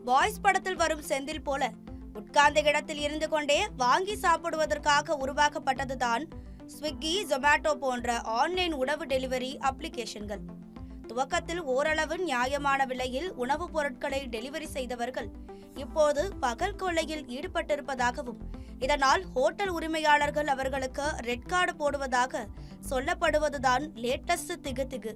Boys படத்தில் வரும் செந்தில் போல உட்கார்ந்த இடத்தில் இருந்து கொண்டே வாங்கி சாப்பிடுவதற்காக உருவாக்கப்பட்டதுதான் ஸ்விக்கி, ஜொமேட்டோ போன்ற ஆன்லைன் உணவு டெலிவரி அப்ளிகேஷன்கள். துவக்கத்தில் ஓரளவு நியாயமான விலையில் உணவுப் பொருட்களை டெலிவரி செய்தவர்கள் இப்போது பகல் கொள்ளையில் ஈடுபட்டிருப்பதாகவும், இதனால் ஹோட்டல் உரிமையாளர்கள் அவர்களுக்கு ரெட் கார்டு போடுவதாக சொல்லப்படுவதுதான் லேட்டஸ்ட் திகு.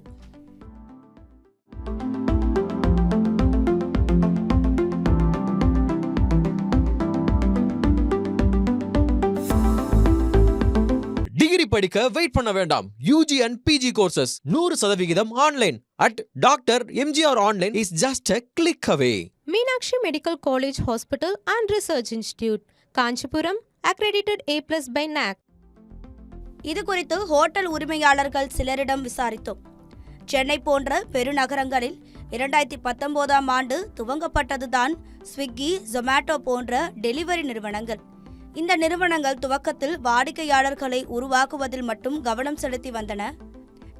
டிகிரி படிக்க வெயிட் பண்ண வேண்டாம். UG and PG courses 100% online at Dr. MGR Online is just a click away. Meenakshi Medical College Hospital and Research Institute, Kanchipuram, accredited A+ by NAC. இது குறித்து hotel உரிமையாளர்கள் சிலரிடம் விசாரித்தோம். சென்னை போன்ற பெருநகரங்களில் 2019ஆம் ஆண்டு துவங்கப்பட்டதுதான் ஸ்விக்கி, ஜொமேட்டோ போன்ற டெலிவரி நிறுவனங்கள். இந்த நிறுவனங்கள் துவக்கத்தில் வாடிக்கையாளர்களை உருவாக்குவதில் மட்டும் கவனம் செலுத்தி வந்தன.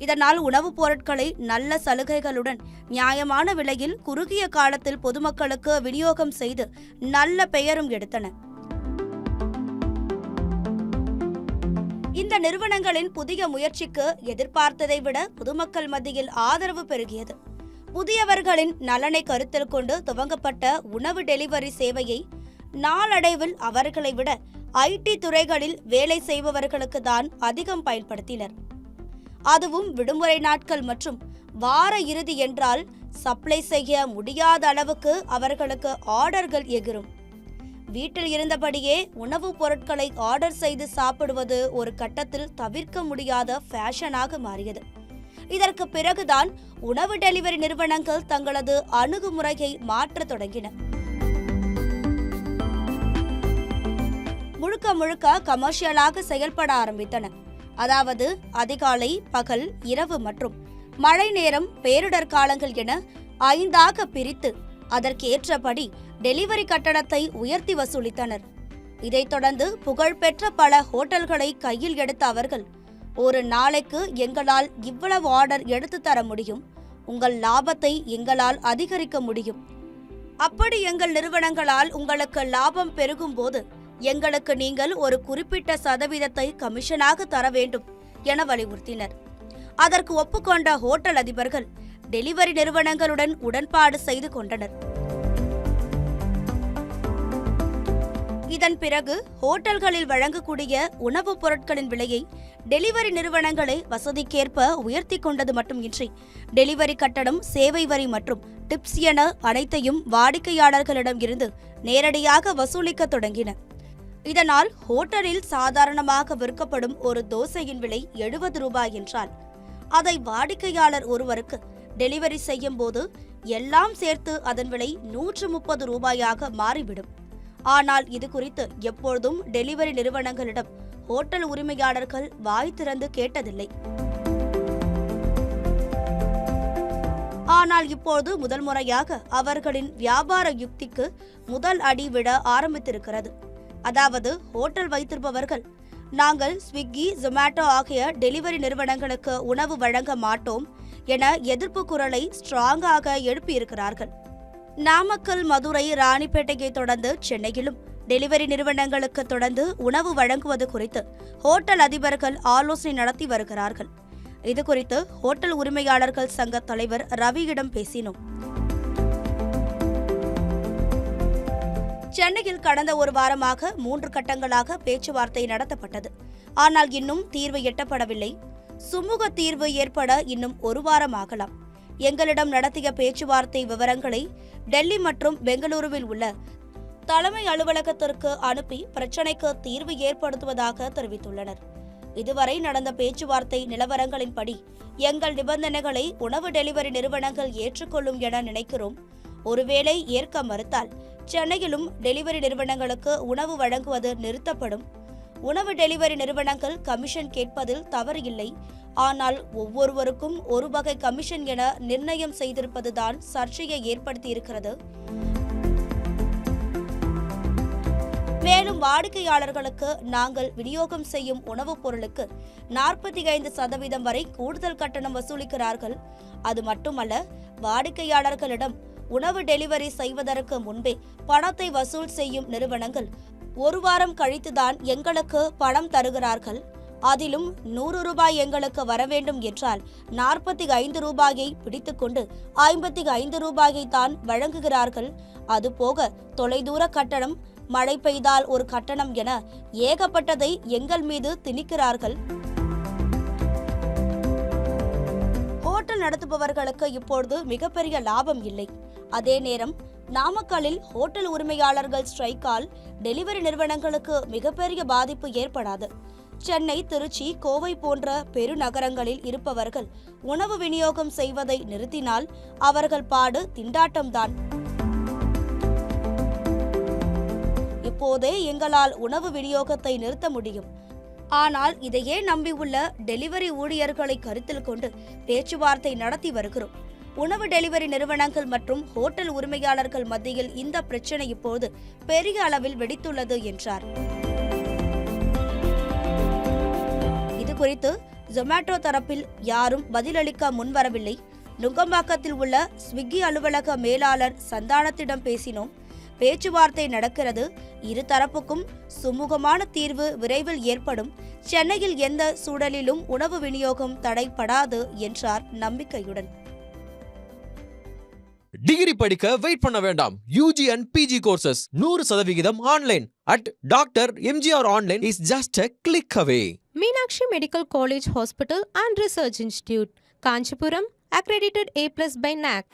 இதனால் உணவுப் பொருட்களை நல்ல சலுகைகளுடன் நியாயமான விலையில் குறுகிய காலத்தில் பொதுமக்களுக்கு விநியோகம் செய்து நல்ல பெயரும் எடுத்தன. இந்த நிறுவனங்களின் புதிய முயற்சிக்கு எதிர்பார்த்ததை விட பொதுமக்கள் மத்தியில் ஆதரவு பெருகியது. புதியவர்களின் நலனை கருத்தில் கொண்டு துவங்கப்பட்ட உணவு டெலிவரி சேவையை நாளடைவில் அவர்களை விட ஐடி துறைகளில் வேலை செய்பவர்களுக்கு தான் அதிகம் பயன்படுத்தினர். அதுவும் விடுமுறை நாட்கள் மற்றும் வார இறுதி என்றால் சப்ளை செய்ய முடியாத அளவுக்கு அவர்களுக்கு ஆர்டர்கள் எகிரும். வீட்டில் இருந்தபடியே உணவுப் பொருட்களை ஆர்டர் செய்து சாப்பிடுவது ஒரு கட்டத்தில் தவிர்க்க முடியாத ஃபேஷனாக மாறியது. இதற்கு பிறகுதான் உணவு டெலிவரி நிறுவனங்கள் தங்களது அணுகுமுறையை மாற்றத் தொடங்கின. முழுக்க கமர்ஷியலாக செயல்பட ஆரம்பித்தன. அதாவது அதிகாலை, பகல், இரவு மற்றும் மழை நேரம், பேரிடர் காலங்கள் என 5ஆக பிரித்து அதற்கேற்றபடி டெலிவரி கட்டணத்தை உயர்த்தி வசூலித்தனர். இதைத் தொடர்ந்து புகழ்பெற்ற பல ஹோட்டல்களை கையில் எடுத்த அவர்கள், ஒரு நாளைக்கு எங்களால் இவ்வளவு ஆர்டர் எடுத்து தர முடியும், உங்கள் லாபத்தை எங்களால் அதிகரிக்க முடியும், அப்படி எங்கள் நிறுவனங்களால் உங்களுக்கு லாபம் பெருகும் போது எங்களுக்கு நீங்கள் ஒரு குறிப்பிட்ட சதவீதத்தை கமிஷனாக தர வேண்டும் என வலியுறுத்தினர். அதற்கு ஒப்புக்கொண்ட ஹோட்டல் அதிபர்கள் டெலிவரி நிறுவனங்களுடன் உடன்பாடு செய்து கொண்டனர். இதன் பிறகு ஹோட்டல்களில் வழங்கக்கூடிய உணவுப் பொருட்களின் விலையை டெலிவரி நிறுவனங்களை வசதிக்கேற்ப உயர்த்தி கொண்டது மட்டுமின்றி டெலிவரி கட்டணம், சேவை வரி மற்றும் டிப்ஸ் என அனைத்தையும் வாடிக்கையாளர்களிடம் இருந்து நேரடியாக வசூலிக்க தொடங்கின. இதனால் ஹோட்டலில் சாதாரணமாக விற்கப்படும் ஒரு தோசையின் விலை 70 ரூபாய் என்றால் அதை வாடிக்கையாளர் ஒருவருக்கு டெலிவரி செய்யும் போது எல்லாம் சேர்த்து அதன் விலை 130 ரூபாயாக மாறிவிடும். ஆனால் இது குறித்து எப்பொழுதும் டெலிவரி நிறுவனங்களிடம் ஹோட்டல் உரிமையாளர்கள் வாய் திறந்து கேட்டதில்லை. ஆனால் இப்போது முதல் முறையாக அவர்களின் வியாபார யுக்திக்கு முதல் அடி விட ஆரம்பித்திருக்கிறது. அதாவது ஹோட்டல் வைத்திருப்பவர்கள், நாங்கள் ஸ்விக்கி, ஜொமேட்டோ ஆகிய டெலிவரி நிறுவனங்களுக்கு உணவு வழங்க மாட்டோம் என எதிர்ப்பு குரலை ஸ்ட்ராங்காக எழுப்பியிருக்கிறார்கள். நாமக்கல், மதுரை, ராணிப்பேட்டையை தொடர்ந்து சென்னையிலும் டெலிவரி நிறுவனங்களுக்கு தொடர்ந்து உணவு வழங்குவது குறித்து ஹோட்டல் அதிபர்கள் ஆலோசனை நடத்தி வருகிறார்கள். இது குறித்து ஹோட்டல் உரிமையாளர்கள் சங்க தலைவர் ரவியிடம் பேசினோம். சென்னையில் கடந்த ஒரு வாரமாக 3 கட்டங்களாக பேச்சுவார்த்தை நடத்தப்பட்டது. ஆனால் இன்னும் தீர்வு எட்டப்படவில்லை. சுமூக தீர்வு ஏற்பட இன்னும் 1 வாரம் ஆகலாம். எங்களிடம் நடத்திய பேச்சுவார்த்தை விவரங்களை டெல்லி மற்றும் பெங்களூருவில் உள்ள தலைமை அலுவலகத்திற்கு அனுப்பி பிரச்சினைக்கு தீர்வு ஏற்படுத்துவதாக தெரிவித்துள்ளனர். இதுவரை நடந்த பேச்சுவார்த்தை நிலவரங்களின்படி எங்கள் நிபந்தனைகளை உணவு டெலிவரி நிறுவனங்கள் ஏற்றுக்கொள்ளும் என நினைக்கிறோம். ஒருவேளை ஏற்க மறுத்தால் சென்னையிலும் டெலிவரி நிறுவனங்களுக்கு உணவு வழங்குவது நிறுத்தப்படும். உணவு டெலிவரி நிறுவனங்கள் கமிஷன் கேட்பதில் தவறு இல்லை. ஆனால் ஒவ்வொருவருக்கும் ஒரு வகை கமிஷன் என நிர்ணயம் செய்திருப்பதுதான் சர்ச்சையை ஏற்படுத்தியிருக்கிறது. மேலும் வாடிக்கையாளர்களுக்கு நாங்கள் விநியோகம் செய்யும் உணவுப் பொருளுக்கு 45% வரை கூடுதல் கட்டணம் வசூலிக்கிறார்கள். அது மட்டுமல்ல, வாடிக்கையாளர்களிடம் உணவு டெலிவரி செய்வதற்கு முன்பே பணத்தை வசூல் செய்யும் நிறுவனங்கள் ஒரு வாரம் கழித்துதான் எங்களுக்கு பணம் தருகிறார்கள். அதிலும் 100 ரூபாய் எங்களுக்கு வரவேண்டும் என்றால் 45 ரூபாயை பிடித்துக்கொண்டு 55 ரூபாயை தான் வழங்குகிறார்கள். அதுபோக தொலைதூர கட்டணம், மழை பெய்தால் ஒரு கட்டணம் என ஏகப்பட்டதை எங்கள் மீது திணிக்கிறார்கள். ஹோட்டல் நடத்துபவர்களுக்கு இப்பொழுது மிகப்பெரிய லாபம் இல்லை. அதே நேரம் நாமக்கல்லில் ஹோட்டல் உரிமையாளர்கள் ஸ்ட்ரைக்கால் டெலிவரி நிறுவனங்களுக்கு மிகப்பெரிய பாதிப்பு ஏற்படாது. சென்னை, திருச்சி, கோவை போன்ற பெருநகரங்களில் இருப்பவர்கள் உணவு விநியோகம் செய்வதை நிறுத்தினால் அவர்கள் பாடு திண்டாட்டம்தான். இப்போதே எங்களால் உணவு விநியோகத்தை நிறுத்த முடியும். ஆனால் இதையே நம்பியுள்ள டெலிவரி ஊழியர்களை கருத்தில் கொண்டு பேச்சுவார்த்தை நடத்தி வருகிறோம். உணவு டெலிவரி நிறுவனங்கள் மற்றும் ஹோட்டல் உரிமையாளர்கள் மத்தியில் இந்த பிரச்சனை இப்போது பெரிய அளவில் வெடித்துள்ளது என்றார். இது குறித்து ஜொமேட்டோ தரப்பில் யாரும் பதிலளிக்க முன்வரவில்லை. நுங்கம்பாக்கத்தில் உள்ள ஸ்விக்கி அலுவலக மேலாளர் சந்தானத்திடம் பேசினோம். பேச்சுவார்த்தை நடக்கிறது. இரு தரப்புக்கும் சுமூகமான தீர்வு விரைவில் ஏற்படும். சென்னையில் எந்த சூழலிலும் உணவு விநியோகம் தடைபடாது என்றார் நம்பிக்கையுடன். டிகிரி படிக்க வெயிட் பண்ண வேண்டாம். UG and PG courses 100% online at Dr. MGR Online is just a click away. Meenakshi Medical College Hospital and Research Institute, Kanchipuram, accredited A+ by NAC.